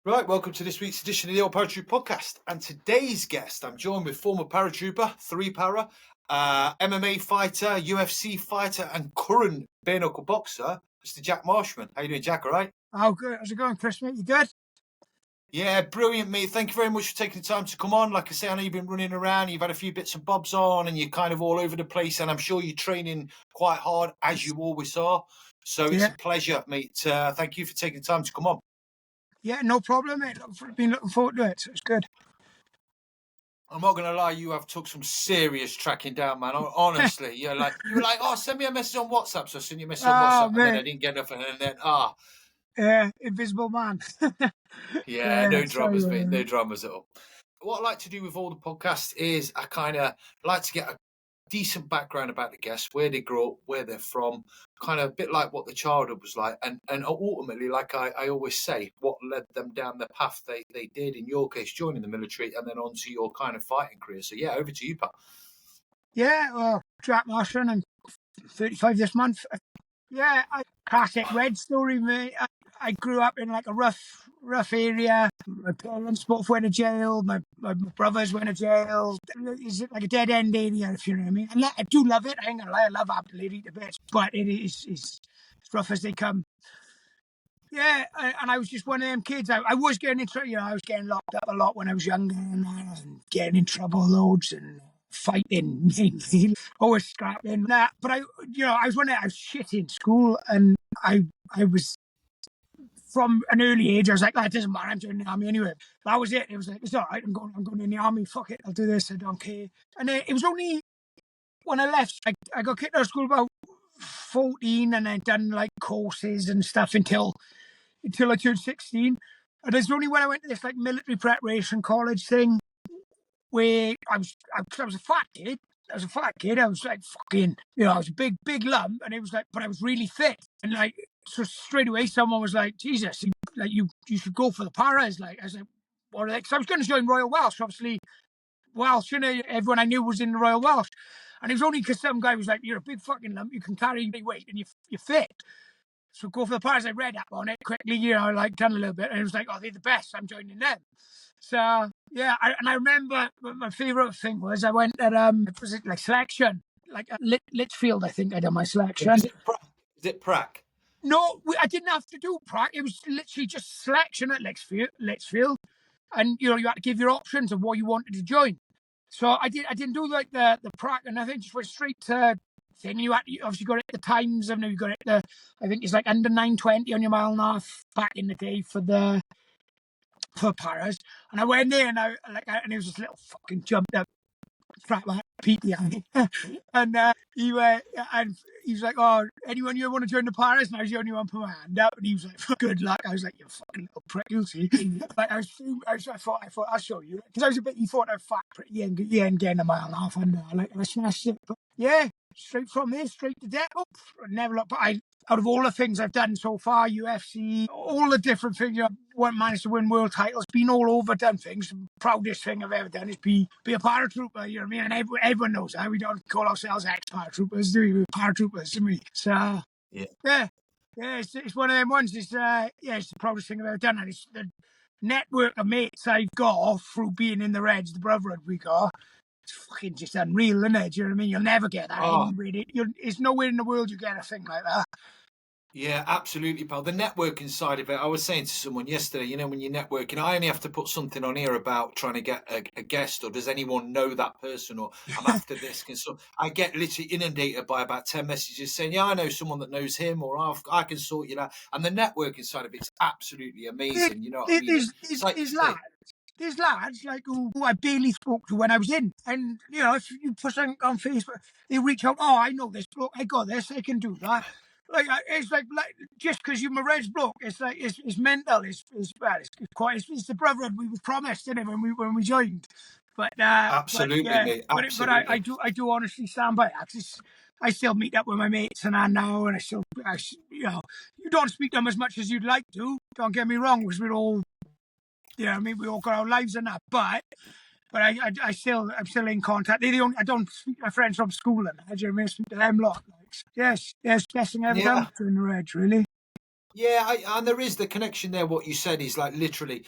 Right, welcome to this week's edition of the Old Paratrooper podcast. And today's guest, I'm joined with former paratrooper, 3-para, MMA fighter, UFC fighter, and current bare-knuckle boxer, Mr. Jack Marshman. How you doing, Jack? All right? Oh, good. How's it going, Chris, mate? You good? Yeah, brilliant, mate. Thank you very much for taking the time to come on. Like I say, I know you've been running around, you've had a few bits and bobs on, and you're kind of all over the place, and I'm sure you're training quite hard, as you always are. So it's a pleasure, mate. Thank you for taking the time to come on. Yeah, no problem, mate. Been looking forward to it, so it's good. I'm not gonna lie, you have took some serious tracking down, man. Honestly, you were like, oh, send me a message on WhatsApp. So I sent you a message on WhatsApp, mate. and then I didn't get nothing, and then invisible man. No dramas, mate. No dramas at all. What I like to do with all the podcasts is I kind of like to get a decent background about the guests, where they grew up, where they're from, kind of a bit like what the childhood was like, and ultimately, like I always say, what led them down the path they did, in your case, joining the military, and then on to your kind of fighting career. So yeah, over to you, pal. Yeah, well, Jack Marshman, I'm 35 this month. Yeah, classic red story, mate. I grew up in like a rough area. My parents both went to jail. My brothers went to jail. It's like a dead end area, if you know what I mean. I do love it. I ain't gonna lie, I love Aberdeen to bits, but it's as rough as they come. Yeah, and I was just one of them kids. I was getting I was getting locked up a lot when I was younger, and getting in trouble loads and fighting, always scrapping. But I was shit in school, and I was, from an early age, I was like, it doesn't matter, I'm joining the army anyway. That was it. It was like, it's all right, I'm going in the army, fuck it, I'll do this, I don't care. And it was only when I left, I got kicked out of school about 14, and I'd done like courses and stuff until I turned 16. And it's only when I went to this like military preparation college thing, where I was a fat kid. I was like fucking, I was a big lump, and it was like, but I was really fit. And like, so straight away someone was like, Jesus, like you should go for the paras. Like, I was like, what are they? Because I was going to join Royal Welsh, obviously. Welsh, everyone I knew was in the Royal Welsh. And it was only because some guy was like, you're a big fucking lump, you can carry big weight, and you're fit. So go for the paras. I read up on it quickly, like done a little bit, and it was like, oh, they're the best, I'm joining them. So yeah, I remember my favourite thing was I went at was it like selection, like Litchfield, I think I did my selection. Is it prac? No, I didn't have to do prac. It was literally just selection at Litchfield, and you had to give your options of what you wanted to join. So I didn't do like the prac, and I think just went straight to thing. You obviously got it at the times, and you got it I think it's like under 920 on your mile and a half back in the day for paras. And I went there, and and it was this little fucking jumped up crap like PTI. And he was like, oh, anyone you want to join the paras? And I was the only one put my hand up, and he was like, good luck. I was like, you fucking little prick, you'll see. Like I thought I'll show you, because I was a bit, you thought I was fat pretty and getting a mile and a half under. I smashed it. But yeah, straight from there, straight to death. Never looked. But out of all the things I've done so far, UFC, all the different things, managed to win world titles, been all over, done things. The proudest thing I've ever done is be a paratrooper, you know what I mean? And everyone knows that. We don't call ourselves ex-paratroopers, do we? We're paratroopers, don't we? So, yeah, it's one of them ones. It's the proudest thing I've ever done. And it's the network of mates I've got through being in the Reds, the brotherhood we got. It's fucking just unreal, isn't it? Do you know what I mean? You'll never get that anywhere. It's nowhere in the world you get a thing like that. Yeah, absolutely, pal. The networking side of it, I was saying to someone yesterday, when you're networking, I only have to put something on here about trying to get a guest, or does anyone know that person, or I'm after this. So I get literally inundated by about 10 messages saying, yeah, I know someone that knows him, or I can sort you out. And the networking side of it's absolutely amazing. You know what I mean? There's lads like who I barely spoke to when I was in, and if you put something on Facebook, they reach out. Oh, I know this bloke. I got this. I can do that. Like it's like just because you're a Reds bloke, it's like it's mental. It's the brotherhood we were promised, didn't it, when we joined. But absolutely, mate. Absolutely. But I do honestly stand by that. I still meet up with my mates and I now, and you don't speak to them as much as you'd like to. Don't get me wrong, because we're all. Yeah, I mean, we all got our lives and that, but I'm still in contact. I don't speak to my friends from school and that. I speak to them a lot. Yes, best thing I've done in the Reds, really. Yeah, and there is the connection there. What you said is like literally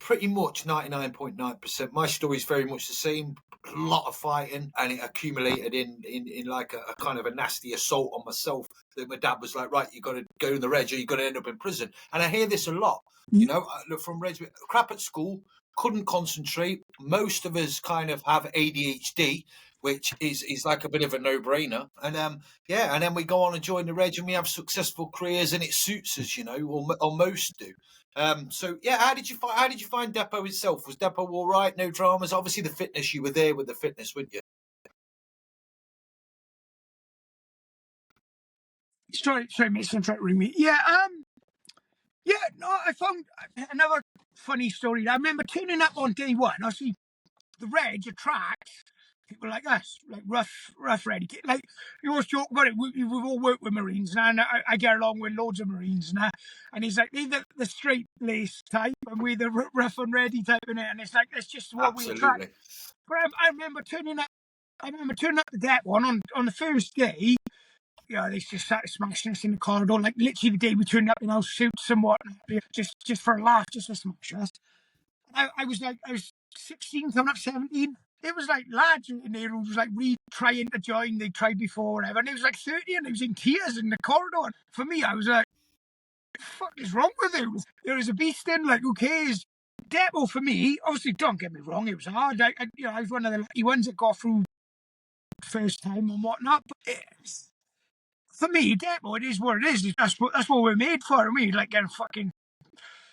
pretty much 99.9%. My story is very much the same. A lot of fighting, and it accumulated in like a kind of a nasty assault on myself. That my dad was like, right, you got to go in the reg, or you're going to end up in prison. And I hear this a lot, you know, from regiment. Crap at school, couldn't concentrate. Most of us kind of have ADHD, which is like a bit of a no-brainer. And and then we go on and join the reg, and we have successful careers, and it suits us, you know, or most do. So yeah, how did you find Depot itself? Was Depot all right? No dramas. Obviously, the fitness, you were there with the fitness, weren't you? Sorry, mate, trying to ring me. Yeah, no, I found another funny story. I remember turning up on day one. Obviously, the reg attracts people like us, like rough ready. Like, you always talk about it. We've all worked with Marines, and I get along with loads of Marines, and he's like, they're the straight lace type, and we're the rough and ready type, in it. And it's like, it's just what we attract. But I remember turning up. The deck one on the first day. Yeah, they just started smashing us in the corridor, like literally the day we turned up in our suits and whatnot, just for a laugh, just to smash us. I was 16, coming up 17. It was like lads in there who was like trying to join. They tried before, whatever. And it was like 30, and it was in tears in the corridor. For me, I was like, "What the fuck is wrong with you?" There was a beast in, like, who cares? Depot for me, obviously, don't get me wrong, it was hard. I was one of the lucky ones that got through first time and whatnot. But for me, Depot, it is what it is. That's what we're made for. I mean, like, getting fucking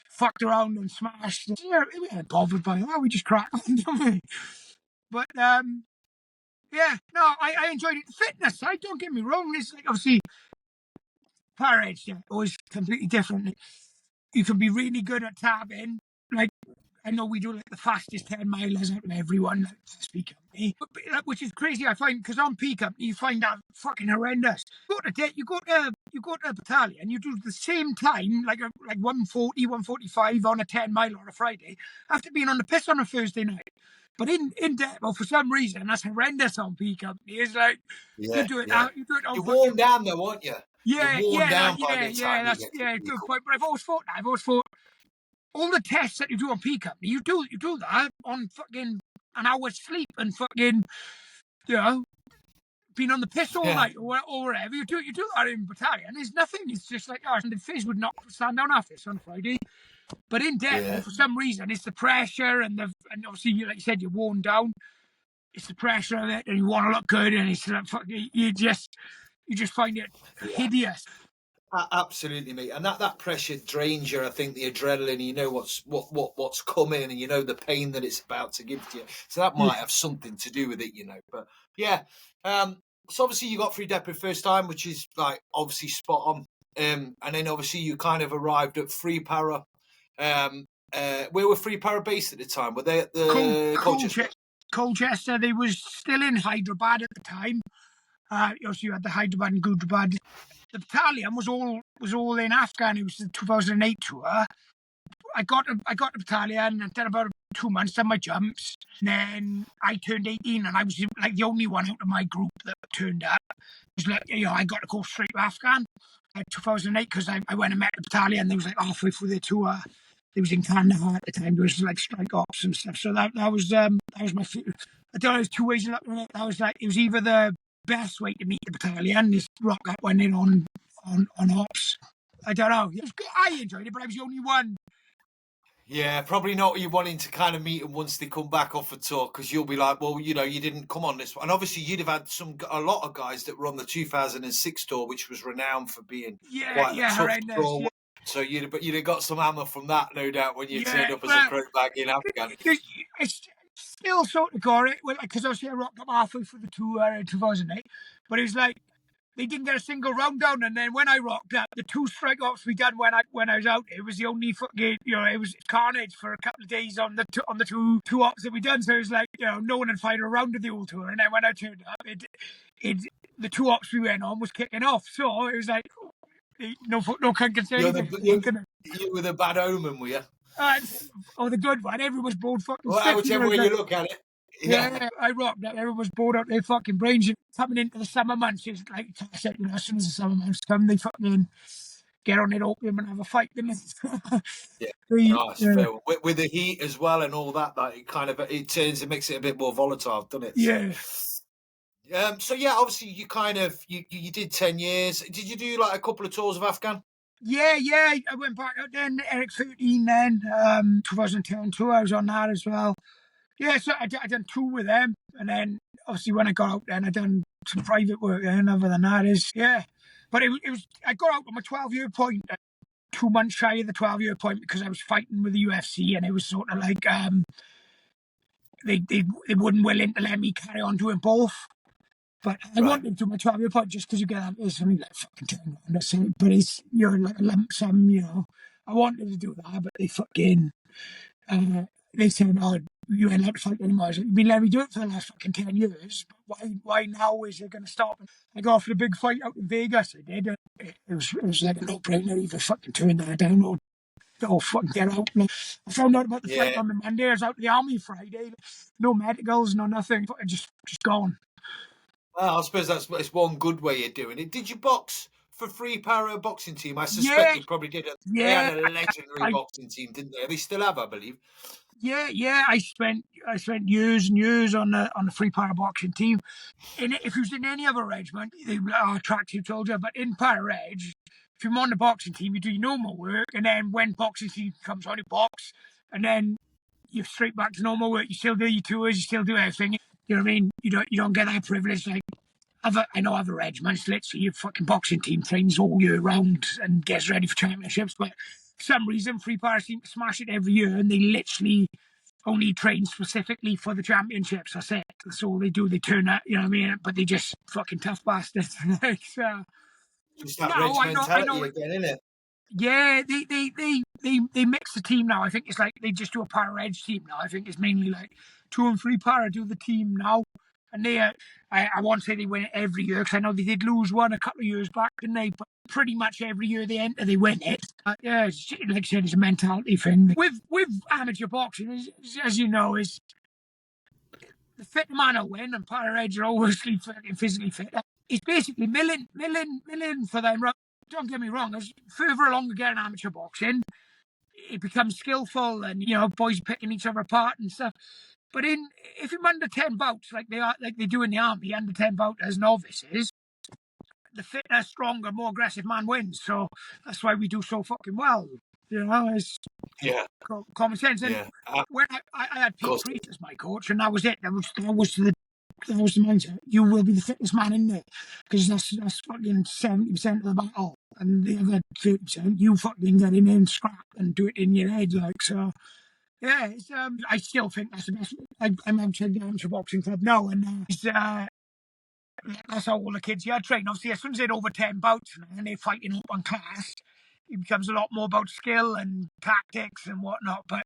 fucked around and smashed. Yeah, we weren't bothered by that. We just cracked on, don't we? But yeah, no, I enjoyed it. Fitness, don't get me wrong. It's like, obviously, Parachute, yeah, always completely different. You can be really good at tabbing. Like, I know we do like the fastest 10 milers out of everyone, like, speak of me, which is crazy. I find, because on P Company you find that fucking horrendous. You go to a battalion, you do the same time, like 140, 145 on a 10 mile on a Friday, after being on the piss on a Thursday night. But in Depot, for some reason, that's horrendous on P Company. It's like, you do it on You're worn down though, aren't you? Yeah, you're worn down by the time you get good point. But I've always thought all the tests that you do on P Company, you do that on fucking an hour's sleep and fucking, you know, being on the piss all night or whatever. You do that in battalion. There's nothing. It's just like, the face would not stand down after this on Friday. But in Depot, for some reason, it's the pressure and obviously, like you said, you're worn down. It's the pressure of it, and you want to look good, and it's like, you just find it hideous. Absolutely, mate. And that pressure drains you. I think the adrenaline, you know what's coming, and you know the pain that it's about to give to you. So that might have something to do with it, you know. But yeah, so obviously you got through Depot first time, which is like obviously spot on. And then obviously you kind of arrived at Free Para. Where were Free Para based at the time? Were they at the Colchester? They was still in Hyderabad at the time. Also, you had the Hyderabad and Gujarat. The battalion was all in Afghan. It was the 2008 tour. I got the battalion and then about 2 months, done my jumps. And then I turned 18, and I was like the only one out of my group that turned up. It was like, I got to go straight to Afghan. 2008, because I went and met the battalion. They was like halfway through their tour. It was in Kandahar at the time. There was like strike ops and stuff. So that was my. I don't know. There's two ways of looking at it. That was like, it was either the best way to meet the battalion. This rock up went in on ops. I don't know. I enjoyed it, but I was the only one. Yeah, probably not you wanting to kind of meet them once they come back off a tour, because you'll be like, well, you didn't come on this one. And obviously you'd have had a lot of guys that were on the 2006 tour, which was renowned for being quite a tough tour. Yeah. So you'd have got some hammer from that, no doubt, when you turned up as a croak back in Afghan. I still sort of got it, because obviously I rocked up halfway through the tour in 2008, but it was like, they didn't get a single round down, and then when I rocked up, the two strike ops we done when I was out, it was the only fucking, it was carnage for a couple of days on the two ops that we done. So it was like, no one had fired a round of the old tour, and then when I turned up, the two ops we went on was kicking off. So it was like, no cunt can say anything. You were the bad omen, were you? The good one. Everyone's bored fucking. Well, whichever way you look at it. Yeah, I rocked up. Everyone was bored out their fucking brains. Coming into the summer months, it's like, as soon as the summer months come, they fucking get on it opium and have a fight, didn't it? Yeah, nice, fair. With the heat as well and all that, it kind of it makes it a bit more volatile, doesn't it? Yeah. So yeah, obviously you did 10 years. Did you do like a couple of tours of Afghan? Yeah. I went back out then, Eric 13 then, 2010 tour, I was on that as well. Yeah, so I done 2 with them, and then obviously when I got out then I done some private work then other than that is, yeah. But it was, I got out on my 12-year point, 2 months shy of the 12-year point because I was fighting with the UFC, and it was sort of like, they wouldn't willing to let me carry on doing both. But I wanted to do my 12-year point just because you get that, it's something like fucking 10 grand or something, but it's, you're like a lump sum, you know. I wanted to do that, but they fucking, they said, oh, you ain't allowed to fight anymore. I was like, you've been letting me do it for the last fucking 10 years. Why now is it going to stop? I got off the big fight out in Vegas. I did. It was like a no-brainer. Either fucking turn that down or fucking get out. I found out about the fight on the Monday. I was out in the army Friday. No medicals, no nothing. Just gone. Well, I suppose it's one good way of doing it. Did you box for Free Para boxing team? I suspect you probably did. They had a legendary boxing team, didn't they? They still have, I believe. Yeah. I spent years and years on the Free Para boxing team. And if you was in any other regiment, they are tracksuit soldier. But in Para Reg, if you're on the boxing team, you do your normal work, and then when boxing team comes on, you box, and then you're straight back to normal work. You still do your tours, you still do everything. You know what I mean? You don't get that privilege like I know other regiments. Literally, your fucking boxing team trains all year round and gets ready for championships. But for some reason, Free Para seem to smash it every year, and they literally only train specifically for the championships. That's it. That's all they do. They turn up, you know what I mean? But they just fucking tough bastards. Just that reg mentality again, isn't it? Yeah, they mix the team now. I think it's like they just do a Para Reg team now. I think it's mainly like 2 and 3 Para do the team now. And they, I won't say they win it every year because I know they did lose one a couple of years back, didn't they? But pretty much every year they enter, they win it. Yeah, like I said, it's a mentality thing. With amateur boxing, as you know, is the fit man will win, and Para Reg are always physically fit. It's basically milling for them. Don't get me wrong, as further along we get in amateur boxing, it becomes skillful and, you know, boys picking each other apart and stuff. But if you're under 10 bouts, like they do in the army, under 10 bouts as novices, the fitter, stronger, more aggressive man wins. So that's why we do so fucking well. You know, it's common sense. And when I had Pete Priest as my coach, and that was it. That was the mindset. You will be the fittest man in there because that's fucking 70% of the battle, and the other 30% you fucking get in there and scrap and do it in your head, like so. Yeah, it's, I still think that's the best. I'm outside the amateur boxing club now, and that's how all the kids here train. Obviously, as soon as they're over 10 bouts and they're fighting up on class, it becomes a lot more about skill and tactics and whatnot. But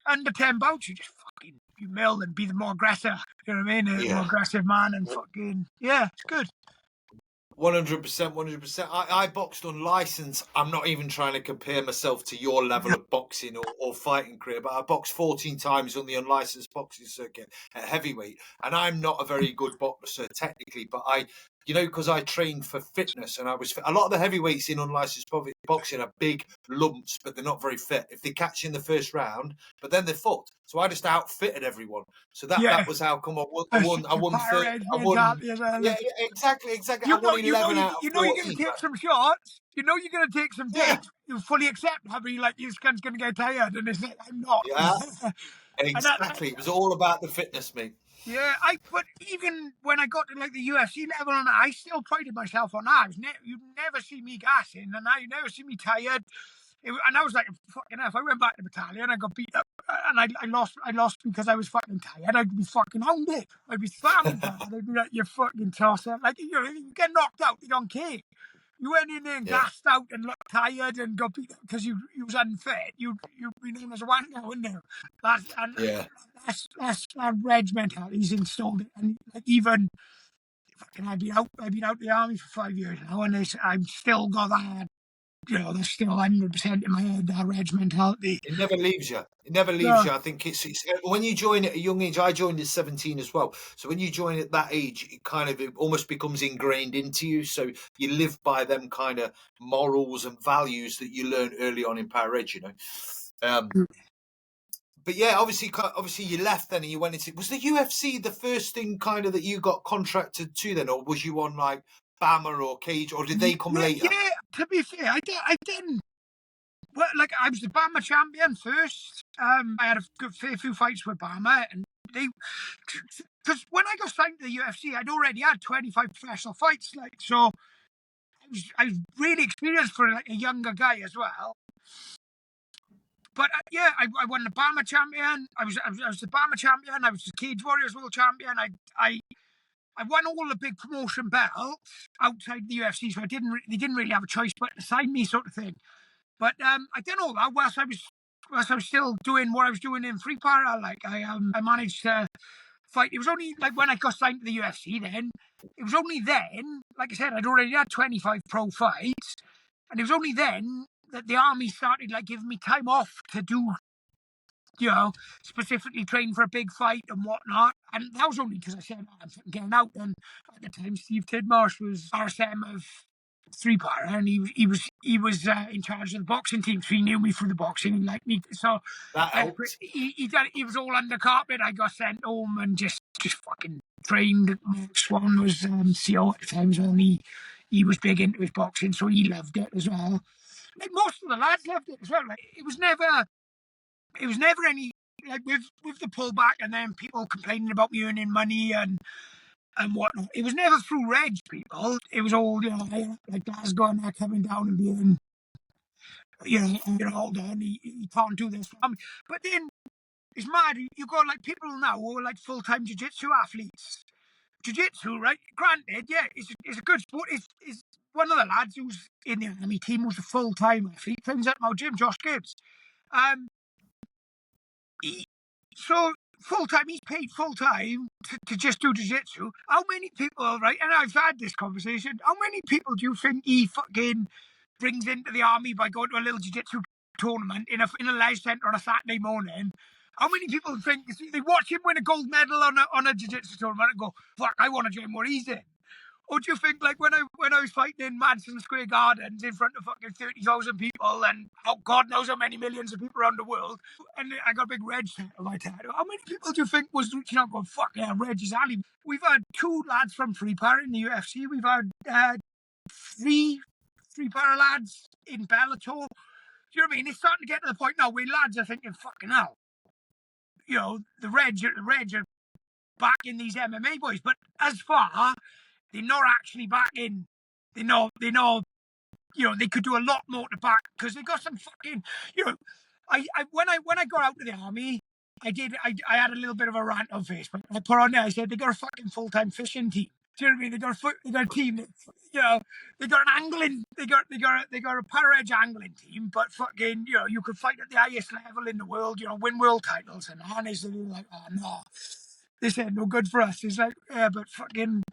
under 10 bouts, you just fucking mill and be the more aggressive. You know what I mean? More aggressive man and fucking it's good. 100%. I boxed unlicensed. I'm not even trying to compare myself to your level of boxing or fighting career, but I boxed 14 times on the unlicensed boxing circuit at heavyweight, and I'm not a very good boxer technically, but because I trained for fitness, and a lot of the heavyweights in unlicensed boxing are big lumps, but they're not very fit. If they catch you in the first round, but then they're fucked. So I just outfitted everyone. So that was how come I won. I won 30. Yeah, exactly. I won 11 out of 14. You know you're going to take some shots. You know you're going to take some digs. You fully accept having like your skin's going to get tired, and it's like I'm not. Yeah, exactly. It was all about the fitness, mate. Yeah, but even when I got to like the UFC level, and I still prided myself on that. You'd never see me gassing, and now you never see me tired. And I was like, fucking hell, if I went back to the battalion, I got beat up, and I lost because I was fucking tired. I'd be fucking hounded. I'd be slamming down. I'd be like, you fucking tosser. Like, you get knocked out, you don't care. You went in there and gassed out and looked tired and got beat up because you was unfit. You'd be known as a wanker, wouldn't you? That's that reg mentality's installed it. And like even fucking I've been out the army for 5 years now, and I'm still got that that's still 100% in my head, that Reg mentality. It never leaves you. It never leaves you. I think it's when you join at a young age. I joined at 17 as well. So when you join at that age, it almost becomes ingrained into you. So you live by them kind of morals and values that you learn early on in Power Reg, But yeah, obviously you left then and you went into. Was the UFC the first thing kind of that you got contracted to then, or was you on like BAMMA or Cage, or did they come later? Yeah, to be fair, I didn't. Well, like I was the BAMMA champion first. I had a fair few fights with BAMMA, and because when I got signed to the UFC, I'd already had 25 professional fights. Like, so I was really experienced for like a younger guy as well. But yeah, I won the BAMMA champion. I was the BAMMA champion. I was the Cage Warriors World Champion. I won all the big promotion belts outside the UFC, so they didn't really have a choice but to sign me, sort of thing. But I did all that whilst I was still doing what I was doing in free para. Like I managed to fight. It was only like when I got signed to the UFC. Then it was only then, like I said, I'd already had 25 pro fights, and it was only then that the army started like giving me time off to do, specifically train for a big fight and whatnot. And that was only because I said, I'm getting out. And at the time, Steve Tidmarsh was RSM of three para, and he was in charge of the boxing team, so he knew me through the boxing. He liked me, so that helped. He was all under carpet. I got sent home and just fucking trained. Mark Swan was CO at the time, so he was big into his boxing, so he loved it as well. Like most of the lads loved it as well. Like it was never any like with the pullback and then people complaining about me earning money and whatnot. It was never through Reg people. It was all, like Glasgow and that coming down and being, hold on, he can't do this. But then it's mad. You got like people now who are like full-time jiu-jitsu athletes. Jiu-jitsu, right? Granted, yeah, it's a good sport. It's one of the lads who's in the army team who's a full-time athlete, trains at my gym, Josh Gibbs. So full-time, he's paid full-time to just do jiu-jitsu. How many people, right, and I've had this conversation, how many people do you think he fucking brings into the army by going to a little jiu-jitsu tournament in a leisure centre on a Saturday morning? How many people think they watch him win a gold medal on a jiu-jitsu tournament and go, fuck, I want to join what he's in? Or do you think, like, when I was fighting in Madison Square Gardens in front of fucking 30,000 people and God knows how many millions of people around the world, and I got a big Reg on my tattoo, how many people do you think was reaching out going, fuck yeah, Reg is Ali? We've had 2 lads from Free Para in the UFC. We've had 3 Free Para lads in Bellator. Do you know what I mean? It's starting to get to the point now where lads are thinking, fucking hell, the Reg are back in these MMA boys. But as far, they're not actually back in. They know, they could do a lot more to back because they got some fucking, when I got out of the army, I had a little bit of a rant on Facebook. I put on there, I said, they got a fucking full-time fishing team. Do you know what I mean? They got a team that, they got an angling, they got a Para Edge angling team, but fucking, you could fight at the highest level in the world, win world titles, and honestly, like, oh no, this ain't no good for us. It's like, yeah, but fucking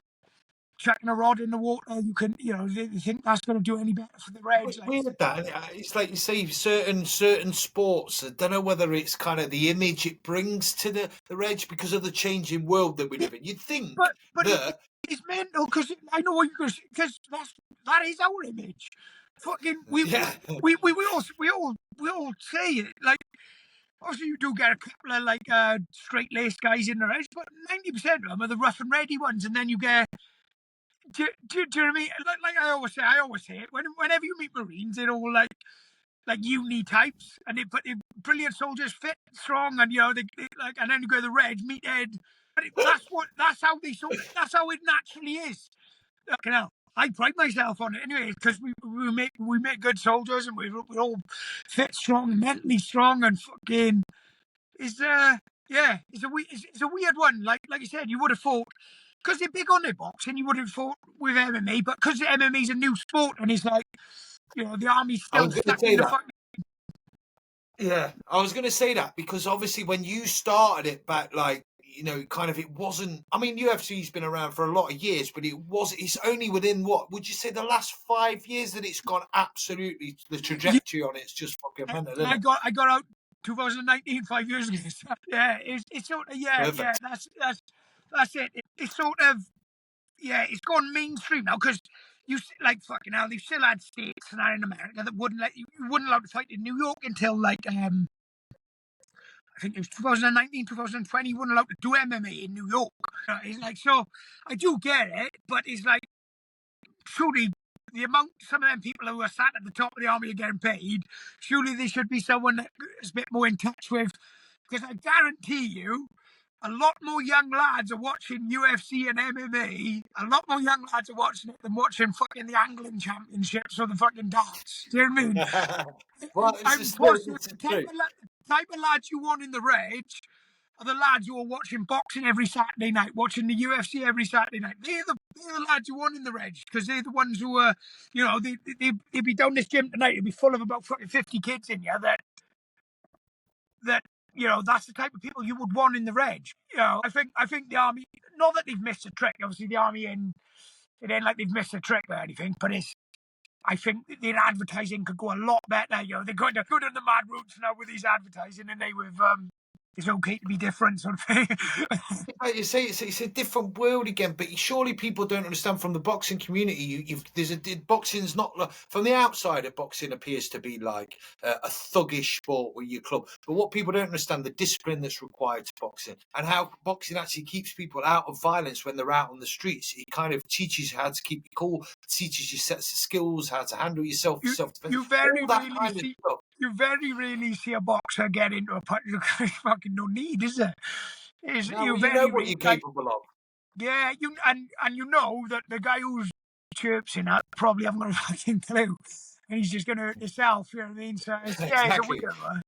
chucking a rod in the water, you can, they think that's going to do any better for the Reds. It's weird that it's like you say, certain sports. I don't know whether it's kind of the image it brings to the Reg because of the changing world that we live in. You'd think, but it's mental because I know what you're because that is our image. Fucking we all say it. Like obviously you do get a couple of like straight laced guys in the Reds, but 90% of them are the rough and ready ones, and then you get. Do you know what I mean? Like I always say it. Whenever you meet Marines, they're all like uni types, and they put brilliant soldiers, fit, strong, and they like, and then you go to the Reds, meathead. But that's how it naturally is. I pride myself on it anyway because we make good soldiers, and we're all fit, strong, and mentally strong, and fucking it's a weird one. Like I said, you would have thought. Because they're big on their boxing, you would have fought with MMA, but because MMA is a new sport and it's like, the army's still stuck in the fucking. Yeah, I was going to say that because obviously when you started it back, like, kind of, it wasn't. I mean, UFC's been around for a lot of years, but it's only within, what would you say, the last 5 years that it's gone absolutely, the trajectory on it's just fucking mental, isn't it? I got out 2019, 5 years ago. Yeah, it's sort of, Perfect. that's it. It's sort of, it's gone mainstream now, because you, like, fucking hell, they've still had states and that in America that wouldn't let you wouldn't allow to fight in New York until, like, I think it was 2019, 2020, you weren't allowed to do MMA in New York. It's like, so I do get it, but it's like, surely the amount some of them people who are sat at the top of the army are getting paid, surely there should be someone that is a bit more in touch with, because I guarantee you, a lot more young lads are watching UFC and MMA. A lot more young lads are watching it than watching fucking the angling championships or the fucking darts. Do you know what I mean? Well, I'm positive the type of lads you want in the reg are the lads who are watching boxing every Saturday night, watching the UFC every Saturday night. They're the lads you want in the reg, because they're the ones who are, they'd be down this gym tonight. It'd be full of about fucking 50 kids in here that that's the type of people you would want in the reg. I think the army, not that they've missed a trick. Obviously, the army, it ain't like they've missed a trick or anything, but I think their advertising could go a lot better. They're going to go down the mad routes now with these advertising, and they with it's okay to be different, sort of thing. Like you say, it's a different world again, but surely people don't understand from the boxing community. Boxing's not, from the outsider, boxing appears to be like a thuggish sport with your club. But what people don't understand, the discipline that's required to boxing, and how boxing actually keeps people out of violence when they're out on the streets. It kind of teaches you how to keep you cool, teaches you sets of skills, how to handle yourself, self-defense, all that kind of stuff. You very rarely see a boxer get into a punch. Fucking no need, is there? You know what you're capable of. Yeah, you know that the guy who's chirping at probably haven't got a fucking clue, and he's just going to hurt yourself. You know what I mean? So it's a weird one.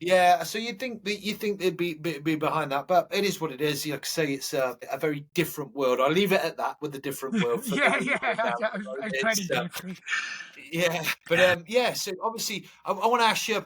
Yeah, so you think they'd be behind that, but it is what it is. Like I say, it's a very different world. I'll leave it at that, with the different world. For yeah, but so obviously, I want to ask you.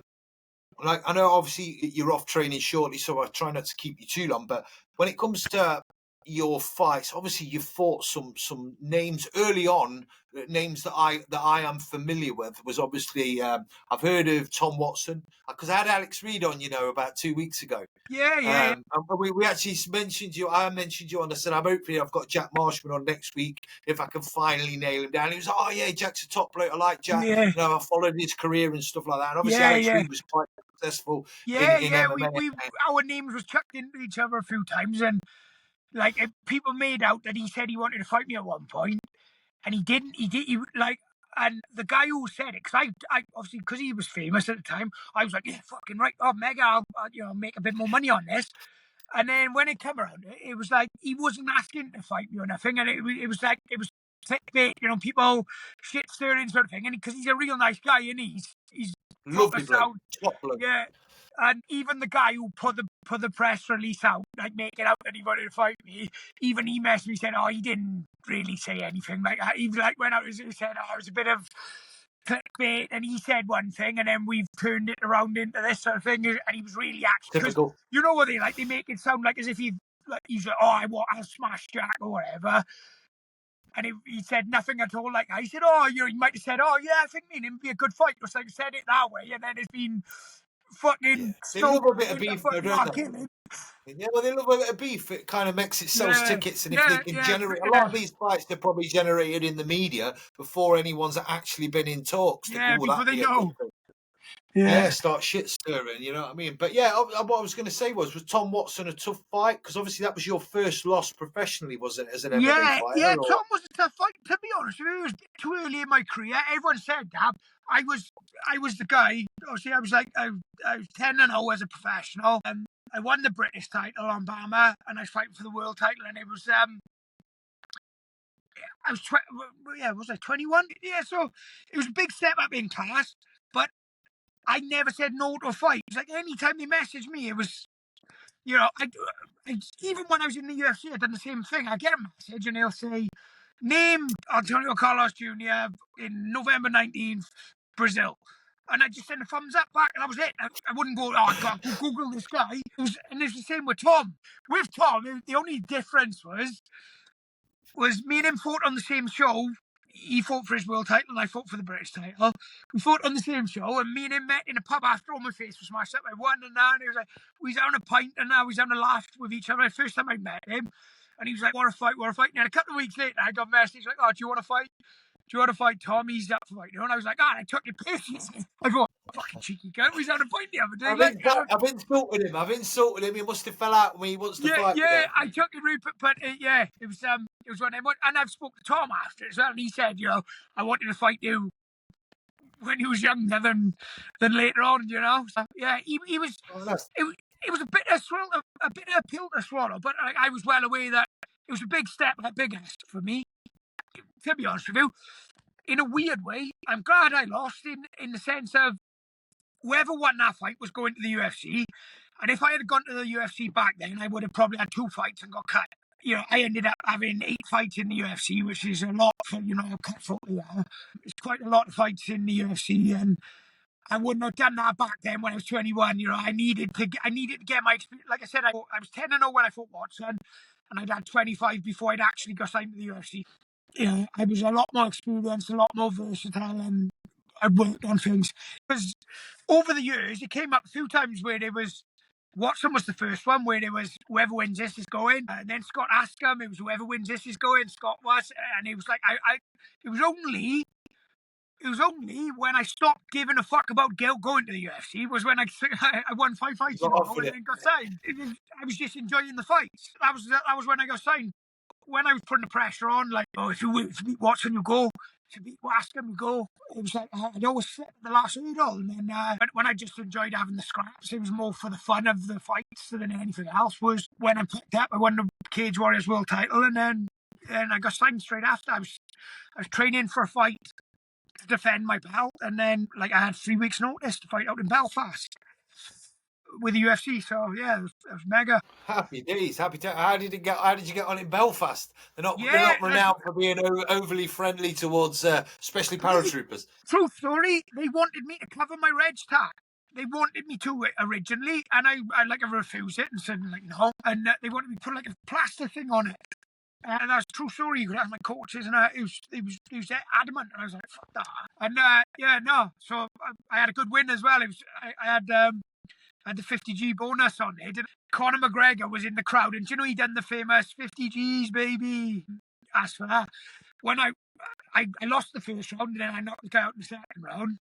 Like, I know obviously you're off training shortly, so I try not to keep you too long. But when it comes to your fights, obviously you fought some names early on, names that I am familiar with. Was obviously I've heard of Tom Watson, because I had Alex Reed on, about 2 weeks ago. Yeah. We actually mentioned you. I mentioned you on. I said I've got Jack Marshman on next week if I can finally nail him down. He was like, oh yeah, Jack's a top bloke. I like Jack. Yeah. I followed his career and stuff like that. And obviously Alex Reed was quite successful. MMA. Our names was chucked into each other a few times, and like people made out that he said he wanted to fight me at one point, and he didn't. And the guy who said it, because I obviously, because he was famous at the time, I was like, yeah, fucking right, oh mega, I'll make a bit more money on this. And then when it came around, it was like he wasn't asking to fight me or nothing, and it was clickbait, people shit stirring sort of thing, and because he's a real nice guy, and he's lovely bloke, top bloke. Yeah. And even the guy who put the press release out, like making out that he wanted to fight me, even he messaged me saying, "Oh, he didn't really say anything like that." He went out and said, "Oh, it was a bit of clickbait," and he said one thing, and then we've turned it around into this sort of thing. And he was really actually, typical. You know what they like? They make it sound like as if he's like, "Oh, I'll smash Jack or whatever." And he said nothing at all. Like I said, he might have said, "Oh yeah, I think me and him would be a good fight." Just like said it that way, and then it's been fucking. They love a bit of beef, though, don't they? Yeah, well, they love a bit of beef. It kind of makes it sells tickets, and if they can generate a lot of these fights, they're probably generated in the media before anyone's actually been in talks. Before they know. Start shit stirring, you know what I mean? But yeah, what I was going to say was Tom Watson a tough fight? Because obviously that was your first loss professionally, wasn't it, as an MMA fighter? Yeah, Tom was a tough fight. To be honest, it was too early in my career. Everyone said that. I was the guy. Obviously, I was 10-0 as a professional, and I won the British title on BAMMA, and I was fighting for the world title, and it was I was 21? Yeah, so it was a big step up in class, but I never said no to a fight. It's like any time they messaged me, it was, even when I was in the UFC, I'd done the same thing. I get a message and they'll say, name Antonio Carlos Jr. in November 19th, Brazil. And I just sent a thumbs up back, and that was it. I wouldn't go, I got to Google this guy. And it's the same with Tom. With Tom, the only difference was me and him fought on the same show. He fought for his world title and I fought for the British title. We fought on the same show, and me and him met in a pub after all my face was smashed up. I won, and now he was like, we was having a pint, and now we was having a laugh with each other. The first time I met him, and he was like, "Want to fight? Want to fight?" And then a couple of weeks later, I got a message like, "Oh, do you want to fight? Do you want to fight Tom? He's up for fighting." And I was like, "Ah," I took it personally. I thought, "Fucking cheeky cunt, we was having a fight the other day." I've insulted him. I've insulted him. He must have fell out when he wants to fight. Yeah, I took it, Rupert, but it was one of them. And I've spoke to Tom after as well, and he said, I wanted to fight you when he was younger than later on, So yeah, he was. Oh, it was a bit of a pill to swallow, but I was well aware that it was a big step, a big ask for me. To be honest with you, in a weird way, I'm glad I lost in the sense of whoever won that fight was going to the UFC. And if I had gone to the UFC back then, I would have probably had 2 fights and got cut. I ended up having 8 fights in the UFC, which is a lot for, a cutthroat player. It's quite a lot of fights in the UFC, and I wouldn't have done that back then when I was 21. I needed to get my experience. Like I said, I was 10-0 when I fought Watson, and I'd had 25 before I'd actually got signed to the UFC. I was a lot more experienced, a lot more versatile, and I worked on things. Because over the years, it came up a few times where there was Watson was the first one where there was whoever wins this is going, and then Scott asked him, it was whoever wins this is going. Scott was, and it was like it was only when I stopped giving a fuck about going to the UFC was when I won 5 fights in a row and then got signed. I was just enjoying the fights. That was when I got signed. When I was putting the pressure on, like, if you beat Watson, you go. If you beat Wascom, you go. It was like I'd always slip the last hurdle, and then when I just enjoyed having the scraps, it was more for the fun of the fights than anything else. Was when I picked up, I won the Cage Warriors world title, and then I got signed straight after. I was training for a fight to defend my belt, and then I had 3 weeks' notice to fight out in Belfast with the UFC. So yeah, it was mega. Happy days, happy to. How did you get on in Belfast? They're not renowned for being overly friendly towards, especially paratroopers. True story. They wanted me to cover my reg tag. They wanted me to originally, and I refused it and said no. And they wanted me to put a plaster thing on it. And that's a true story. You could ask my coaches, and he was adamant. And I was like, fuck that. And no. So I had a good win as well. I had the 50G bonus on it. And Conor McGregor was in the crowd, and he done the famous 50Gs, baby. Asked for that. When I lost the first round, and then I knocked the guy out in the second round.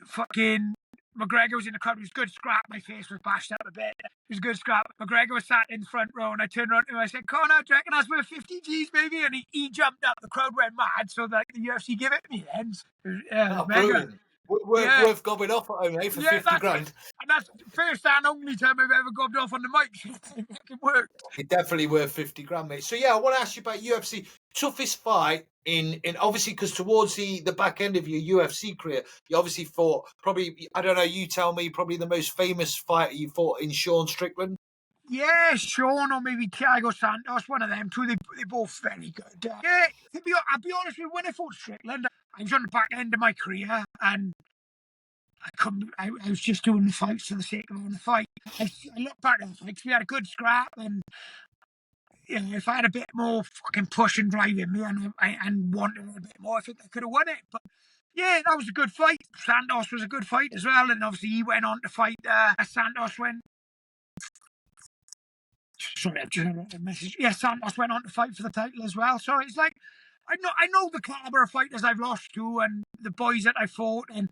Fucking McGregor was in the crowd. It was a good scrap. My face was bashed up a bit. It was a good scrap. McGregor was sat in the front row, and I turned around to him. I said, "Conor, do you reckon that's worth 50Gs, baby?" And he jumped up. The crowd went mad, so that the UFC gave it to me then. Yeah, brilliant. Worth gobbing off at home, for 50 grand. And that's the first and only time I've ever gobbed off on the mic. It worked. It's definitely worth 50 grand, mate. So yeah, I want to ask you about UFC. Toughest fight in obviously, because towards the back end of your UFC career, you obviously fought probably, I don't know, you tell me, probably the most famous fighter you fought in Sean Strickland. Yeah, Sean or maybe Thiago Santos, one of them two. They're both very good. I'll be honest with you, when I fought Strickland, I was on the back end of my career, and I was just doing the fights for the sake of doing the fight. I look back at the fights, we had a good scrap, and if I had a bit more fucking push and drive in me and wanted a bit more, I think I could have won it. But yeah, that was a good fight. Santos was a good fight as well, and obviously he went on to fight Santos went. Sorry, I've just had a message. Yeah, Santos went on to fight for the title as well. So it's like, I know the caliber of fighters I've lost to, and the boys that I fought, and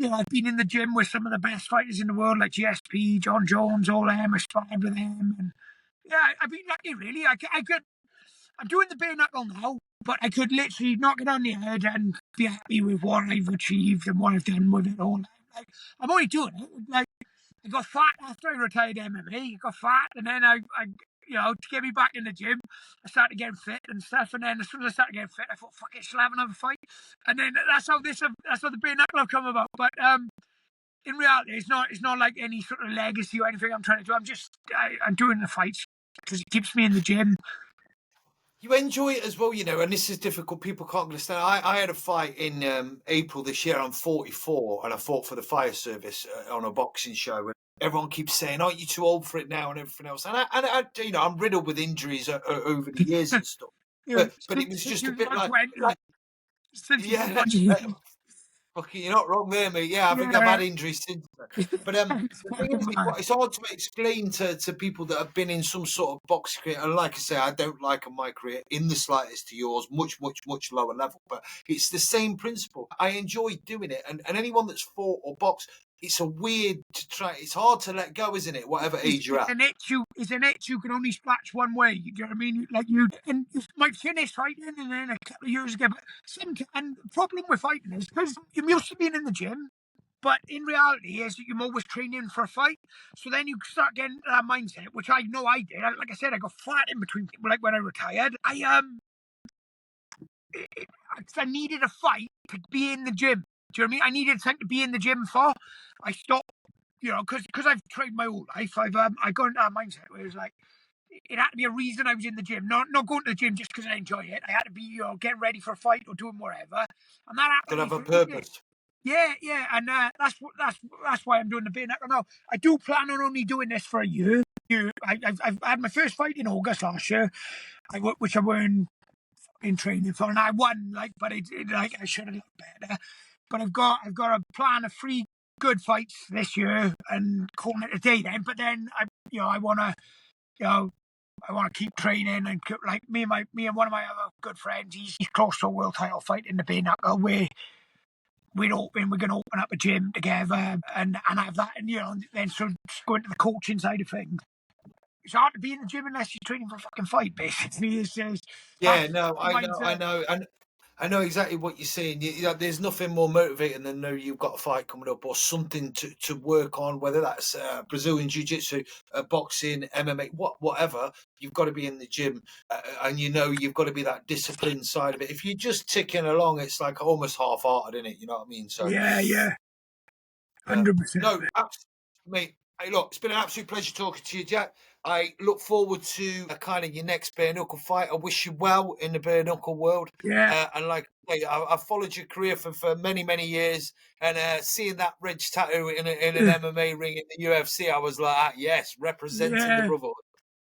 I've been in the gym with some of the best fighters in the world, like GSP, John Jones, all them. I sparred with them, and I've been lucky really. I'm doing the bare knuckle now, but I could literally knock it on the head and be happy with what I've achieved and what I've done with it all. I'm only doing it. I got fat after I retired MMA. I got fat, and then I to get me back in the gym, I started getting fit and stuff. And then as soon as I started getting fit, I thought, fuck it, shall I have another fight? And then that's how the bare knuckle have come about. But in reality, it's not like any sort of legacy or anything I'm trying to do. I'm doing the fights because it keeps me in the gym. You enjoy it as well, you know, and this is difficult. People can't understand. I had a fight in April this year. I'm 44, and I fought for the fire service on a boxing show. And everyone keeps saying, "Aren't you too old for it now?" and everything else. And I you know, I'm riddled with injuries over the years and stuff. But it was just a bit like yeah. Fucking, you're not wrong there, mate. Yeah, I think I've had injuries since then. But the thing is, it's hard to explain to people that have been in some sort of boxing career. And like I say, I don't liken my career in the slightest to yours, much lower level. But it's the same principle. I enjoy doing it. And anyone that's fought or boxed, it's a weird to try. It's hard to let go, isn't it? Whatever age you're at. It's an itch you can only scratch one way. You know what I mean? Like you might finish fighting and then a couple of years ago. And the problem with fighting is because you're used to being in the gym, but in reality is that you're always training for a fight. So then you start getting that mindset, which I know I did. Like I said, I got flat in between. Like when I retired, I needed a fight to be in the gym. Do you know what I mean? I needed something to be in the gym for. I stopped, you know, because I've trained my whole life. I got into that mindset where it was like, it had to be a reason I was in the gym. Not going to the gym just because I enjoy it. I had to be, you know, getting ready for a fight or doing whatever. And that happened. Gotta have a purpose. Yeah, and that's why I'm doing the bare knuckle now. I do plan on only doing this for a year. I've had my first fight in August last year, which I weren't in training for, and I won. But I should have looked better. But I've got a plan of 3 good fights this year, and calling it a day then. But then I want to keep training, and like me and one of my other good friends, he's close to a world title fight in the bare knuckle. We're going to open up a gym together and have that, and then sort of go into the coaching side of things. It's hard to be in the gym unless you're training for a fucking fight, basically. I know. And I know exactly what you're saying. There's nothing more motivating than know you've got a fight coming up or something to work on, whether that's Brazilian Jiu-Jitsu, boxing, MMA, whatever. You've got to be in the gym, and you've got to be that disciplined side of it. If you're just ticking along, it's like almost half-hearted, isn't it? You know what I mean? So yeah, 100%. No, mate. Hey, look, it's been an absolute pleasure talking to you, Jack. I look forward to kind of your next bare knuckle fight. I wish you well in the bare knuckle world. Yeah. And like I've followed your career for many, many years, and seeing that red tattoo in an MMA ring in the UFC, I was like, yes, representing the brotherhood.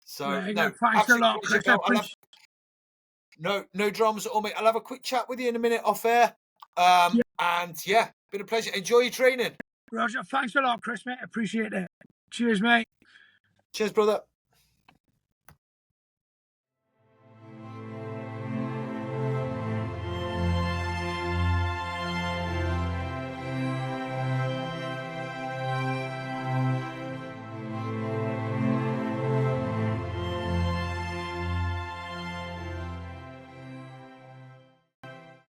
So thanks a lot, Chris. No dramas at all, mate. I'll have a quick chat with you in a minute off air. And been a pleasure. Enjoy your training. Roger, thanks a lot, Chris, mate. Appreciate it. Cheers, mate. Cheers, brother.